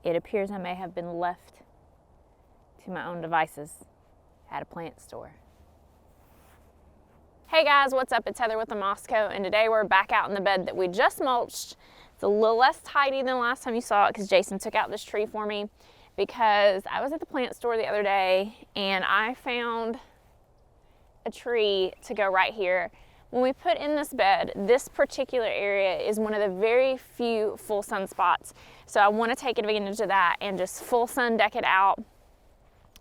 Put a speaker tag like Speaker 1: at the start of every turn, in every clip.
Speaker 1: it appears I may have been left to my own devices at a plant store. Hey guys, what's up? It's Heather with the Mosco, and today we're back out in the bed that we just mulched. It's a little less tidy than last time you saw it because Jason took out this tree for me, because I was at the plant store the other day and I found a tree to go right here. When we put in this bed, this particular area is one of the very few full sun spots. So I want to take advantage of that and just full sun deck it out.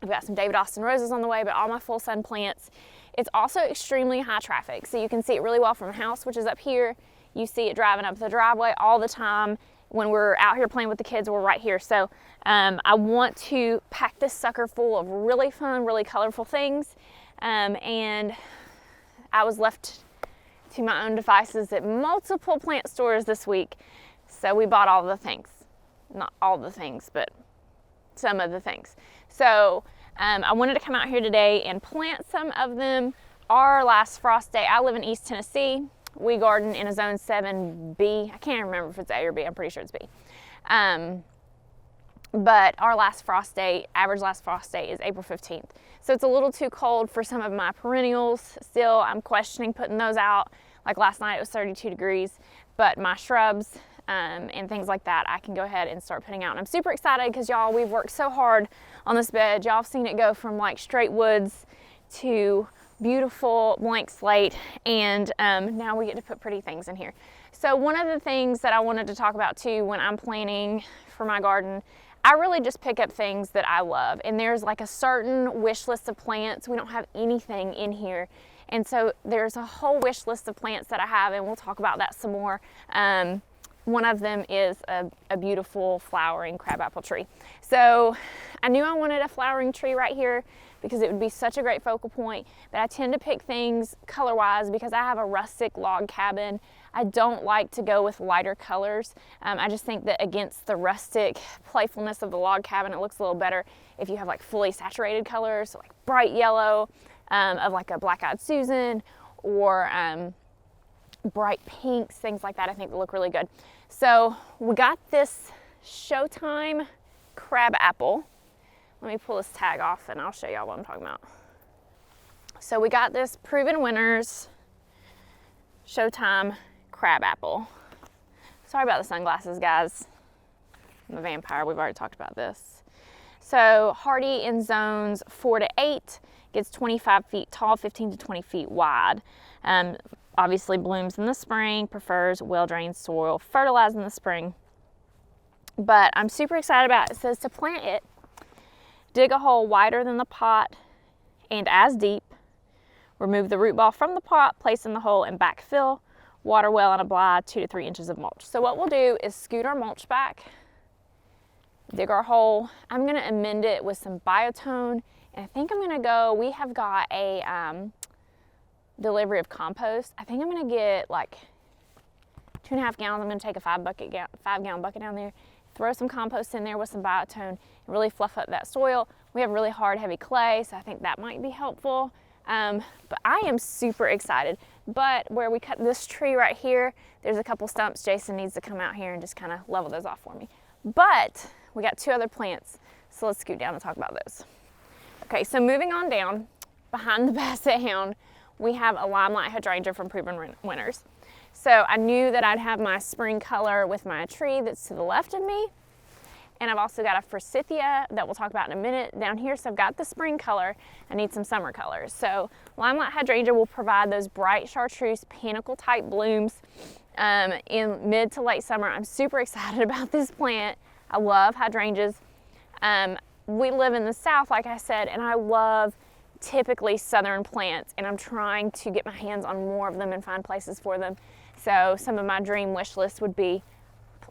Speaker 1: I've got some David Austin roses on the way, but all my full sun plants. It's also extremely high traffic. So you can see it really well from the house, which is up here. You see it driving up the driveway all the time. When we're out here playing with the kids, we're right here. So I want to pack this sucker full of really fun, really colorful things. And I was left to my own devices at multiple plant stores this week. So we bought all the things. Not all the things, but some of the things. So I wanted to come out here today and plant some of them. Our last frost day, I live in East Tennessee. We garden in a zone 7B. I can't remember if it's A or B. I'm pretty sure it's B. But our last frost day, average last frost day, is April 15th. So it's a little too cold for some of my perennials. Still, I'm questioning putting those out. Like last night, it was 32 degrees. But my shrubs and things like that, I can go ahead and start putting out. And I'm super excited because y'all, we've worked so hard on this bed. Y'all have seen it go from like straight woods to beautiful blank slate, and now we get to put pretty things in here. So one of the things that I wanted to talk about too when I'm planning for my garden, I really just pick up things that I love, and there's like a certain wish list of plants. We don't have anything in here, and so there's a whole wish list of plants that I have, and we'll talk about that some more. One of them is a beautiful flowering crabapple tree. So I knew I wanted a flowering tree right here because it would be such a great focal point, but I tend to pick things color-wise because I have a rustic log cabin. I don't like to go with lighter colors. I just think that against the rustic playfulness of the log cabin, it looks a little better if you have like fully saturated colors, so like bright yellow of like a black-eyed Susan, or bright pinks, things like that. I think they look really good. So we got this Showtime crab apple. Let me pull this tag off and I'll show y'all what I'm talking about. So we got this Proven Winners Showtime crab apple. Sorry about the sunglasses, guys. I'm a vampire, we've already talked about this. So hardy in zones 4 to 8, gets 25 feet tall, 15 to 20 feet wide. Obviously blooms in the spring, prefers well-drained soil, fertilized in the spring. But I'm super excited about it. It says to plant it, dig a hole wider than the pot and as deep. Remove the root ball from the pot, place in the hole and backfill. Water well and apply 2 to 3 inches of mulch. So what we'll do is scoot our mulch back, dig our hole. I'm gonna amend it with some biotone, and I think I'm gonna go, we have got a delivery of compost. I think I'm gonna get like 2.5 gallons. I'm gonna take a 5-gallon bucket down there, throw some compost in there with some biotone, and really fluff up that soil. We have really hard, heavy clay, so I think that might be helpful. But I am super excited. But where we cut this tree right here, there's a couple stumps. Jason needs to come out here and just kind of level those off for me. But we got 2 other plants, so let's scoot down and talk about those. Okay, so moving on down, behind the basset hound, we have a Limey Hydrangea from Proven Winners. So I knew that I'd have my spring color with my tree that's to the left of me. And I've also got a forsythia that we'll talk about in a minute down here. So I've got the spring color. I need some summer colors. So Limey Hydrangea will provide those bright chartreuse panicle type blooms in mid to late summer. I'm super excited about this plant. I love hydrangeas. We live in the South, like I said, and I love typically southern plants, and I'm trying to get my hands on more of them and find places for them. So some of my dream wish list would be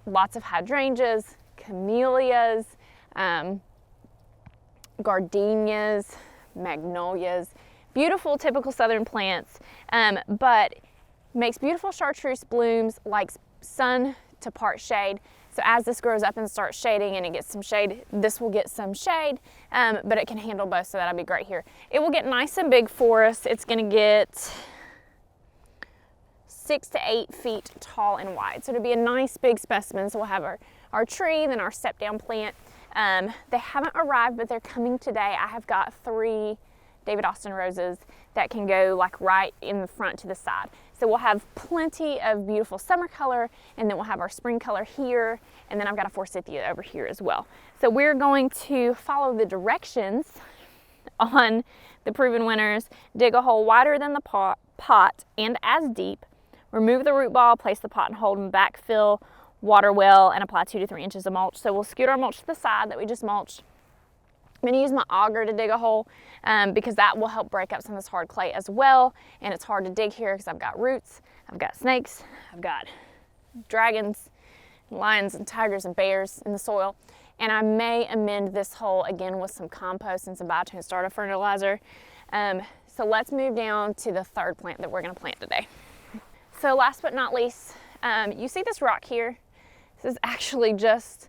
Speaker 1: lots of hydrangeas, camellias, gardenias, magnolias, beautiful typical southern plants, but makes beautiful chartreuse blooms, likes sun to part shade. So as this grows up and starts shading and it gets some shade, this will get some shade, but it can handle both, so that'll be great here. It will get nice and big for us. It's gonna get 6 to 8 feet tall and wide. So it'll be a nice big specimen. So we'll have our our tree, then our step down plant. They haven't arrived, but they're coming today. I have got 3 David Austin roses that can go like right in the front to the side. So we'll have plenty of beautiful summer color, and then we'll have our spring color here, and then I've got a forsythia over here as well. So we're going to follow the directions on the proven winners. Dig a hole wider than the pot and as deep. Remove the root ball, place the pot and hold, and backfill, water well, and apply 2 to 3 inches of mulch. So we'll scoot our mulch to the side that we just mulched. I'm going to use my auger to dig a hole because that will help break up some of this hard clay as well. And it's hard to dig here because I've got roots, I've got snakes, I've got dragons, lions and tigers and bears in the soil. And I may amend this hole again with some compost and some biotin starter fertilizer. So let's move down to the 3rd plant that we're going to plant today. So last but not least, you see this rock here? This is actually just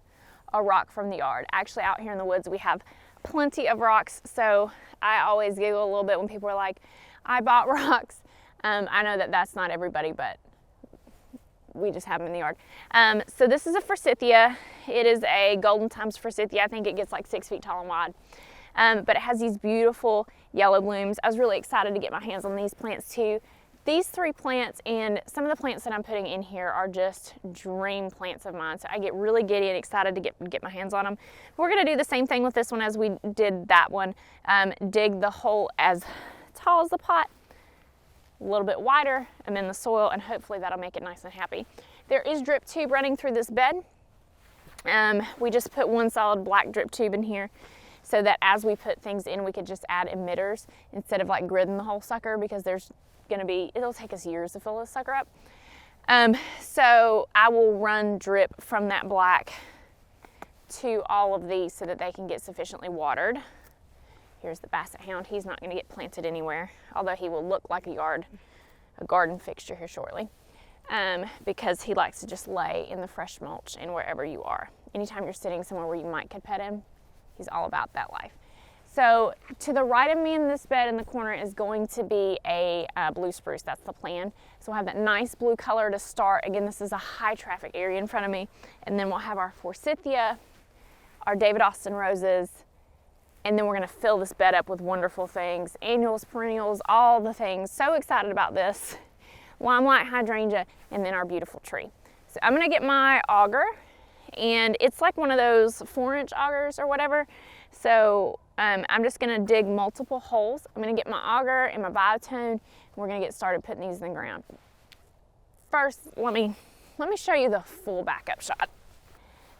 Speaker 1: a rock from the yard. Actually, out here in the woods, we have plenty of rocks. So I always giggle a little bit when people are like, I bought rocks. I know that that's not everybody, but we just have them in the yard. So this is a forsythia. It is a Golden Times forsythia. I think it gets like 6 feet tall and wide. But it has these beautiful yellow blooms. I was really excited to get my hands on these plants too. These 3 plants and some of the plants that I'm putting in here are just dream plants of mine. So I get really giddy and excited to get my hands on them. We're gonna do the same thing with this one as we did that one. Dig the hole as tall as the pot, a little bit wider, and in the soil, and hopefully that'll make it nice and happy. There is drip tube running through this bed. We just put 1 solid black drip tube in here so that as we put things in, we could just add emitters instead of like gridding the whole sucker, because there's it'll take us years to fill this sucker up. So I will run drip from that black to all of these so that they can get sufficiently watered. Here's the basset hound. He's not going to get planted anywhere, although he will look like a garden fixture here shortly, because he likes to just lay in the fresh mulch and wherever you are. Anytime you're sitting somewhere where you could pet him, he's all about that life. So to the right of me in this bed in the corner is going to be a blue spruce. That's the plan. So we'll have that nice blue color to start. Again, this is a high traffic area in front of me. And then we'll have our forsythia, our David Austin roses, and then we're gonna fill this bed up with wonderful things, annuals, perennials, all the things. So excited about this. Limey Hydrangea, and then our beautiful tree. So I'm gonna get my auger, and it's like one of those 4-inch augers or whatever. So I'm just gonna dig multiple holes. I'm gonna get my auger and my biotone, and we're gonna get started putting these in the ground. First, let me show you the full backup shot.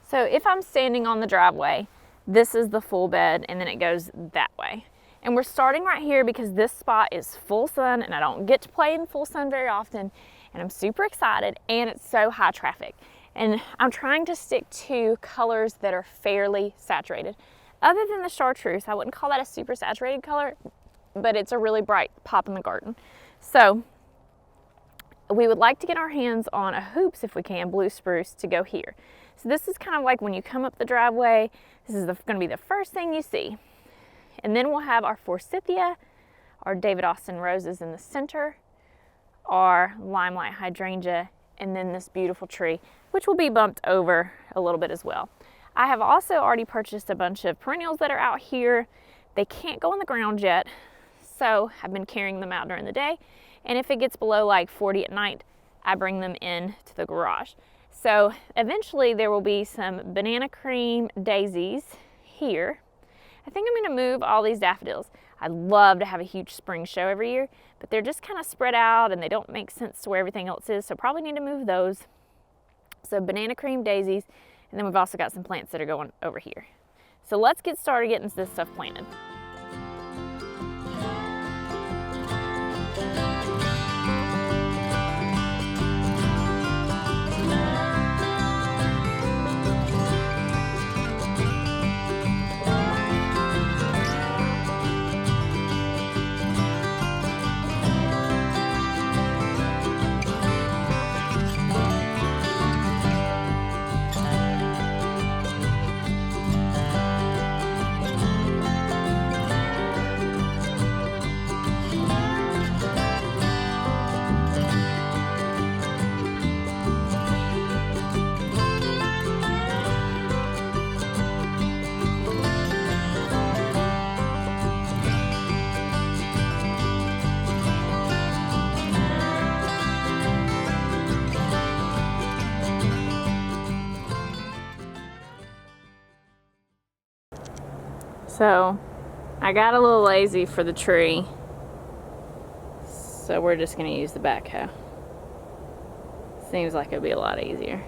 Speaker 1: So if I'm standing on the driveway, this is the full bed, and then it goes that way. And we're starting right here because this spot is full sun, and I don't get to play in full sun very often, and I'm super excited, and it's so high traffic. And I'm trying to stick to colors that are fairly saturated. Other than the chartreuse, I wouldn't call that a super saturated color, but it's a really bright pop in the garden. So we would like to get our hands on a hoops, if we can, blue spruce to go here. So this is kind of like when you come up the driveway, this is going to be the first thing you see. And then we'll have our forsythia, our David Austin roses in the center, our Limey Hydrangea, and then this beautiful tree, which will be bumped over a little bit as well. I have also already purchased a bunch of perennials that are out here. They can't go in the ground yet, so I've been carrying them out during the day. And if it gets below like 40 at night, I bring them in to the garage. So eventually there will be some banana cream daisies here. I think I'm gonna move all these daffodils. I'd love to have a huge spring show every year, but they're just kind of spread out and they don't make sense to where everything else is, so probably need to move those. So banana cream daisies, and then we've also got some plants that are going over here. So let's get started getting this stuff planted. So I got a little lazy for the tree, so we're just gonna use the backhoe. Seems like it'd be a lot easier.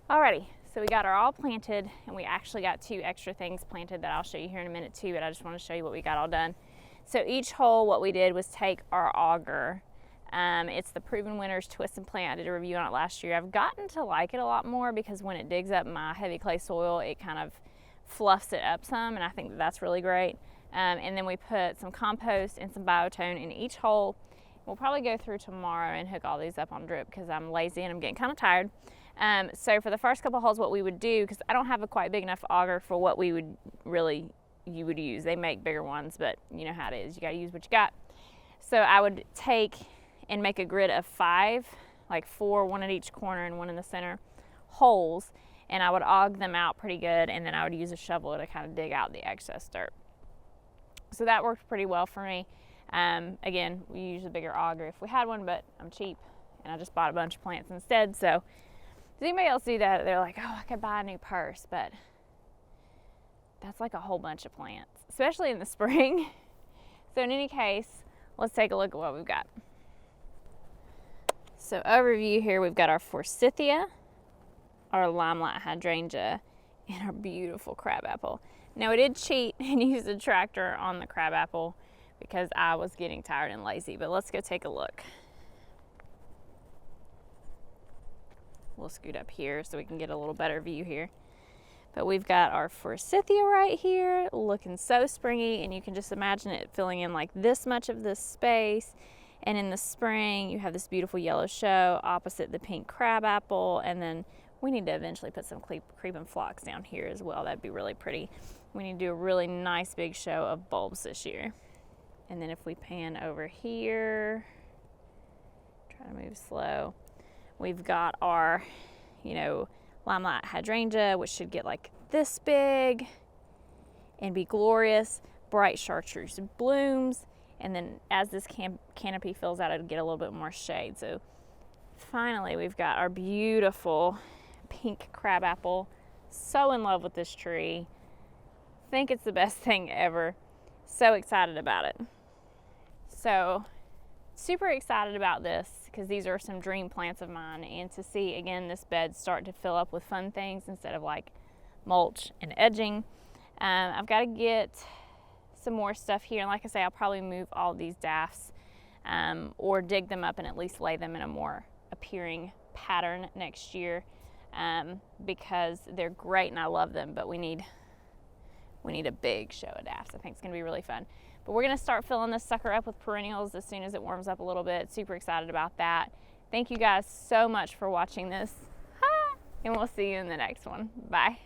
Speaker 1: Alrighty, so we got our all planted, and we actually got 2 extra things planted that I'll show you here in a minute too, but I just want to show you what we got all done. So each hole, what we did was take our auger. It's the Proven Winners Twist and Plant. I did a review on it last year. I've gotten to like it a lot more because when it digs up my heavy clay soil, it kind of fluffs it up some, and I think that that's really great. And then we put some compost and some biotone in each hole. We'll probably go through tomorrow and hook all these up on drip because I'm lazy and I'm getting kind of tired. So for the first couple holes, what we would do, because I don't have a quite big enough auger for what we would you would use. They make bigger ones, but you know how it is. You got to use what you got. So I would take and make a grid of 5, like 4, 1 at each corner and 1 in the center, holes, and I would aug them out pretty good, and then I would use a shovel to kind of dig out the excess dirt. So that worked pretty well for me. Again, we use a bigger auger if we had one, but I'm cheap and I just bought a bunch of plants instead. So does anybody else do that? They're like, oh, I could buy a new purse, but that's like a whole bunch of plants, especially in the spring. So in any case, let's take a look at what we've got. So overview here, we've got our forsythia, our Limey Hydrangea, and our beautiful crabapple. Now I did cheat and use a tractor on the crabapple because I was getting tired and lazy, but let's go take a look. We'll scoot up here so we can get a little better view here. But we've got our forsythia right here, looking so springy, and you can just imagine it filling in like this much of this space. And in the spring, you have this beautiful yellow show opposite the pink crabapple, and then we need to eventually put some creeping phlox down here as well. That'd be really pretty. We need to do a really nice big show of bulbs this year. And then if we pan over here, try to move slow, we've got our, Limey Hydrangea, which should get like this big and be glorious, bright chartreuse blooms. And then as this canopy fills out, it'll get a little bit more shade. So finally, we've got our beautiful pink crabapple. So in love with this tree. Think it's the best thing ever. So excited about it. So super excited about this because these are some dream plants of mine, and to see again this bed start to fill up with fun things instead of like mulch and edging. I've got to get some more stuff here, and like I say, I'll probably move all these dafts or dig them up and at least lay them in a more appearing pattern next year because they're great and I love them, but we need a big show of dafts. I think it's going to be really fun. But we're going to start filling this sucker up with perennials as soon as it warms up a little bit. Super excited about that. Thank you guys so much for watching this, and we'll see you in the next one. Bye.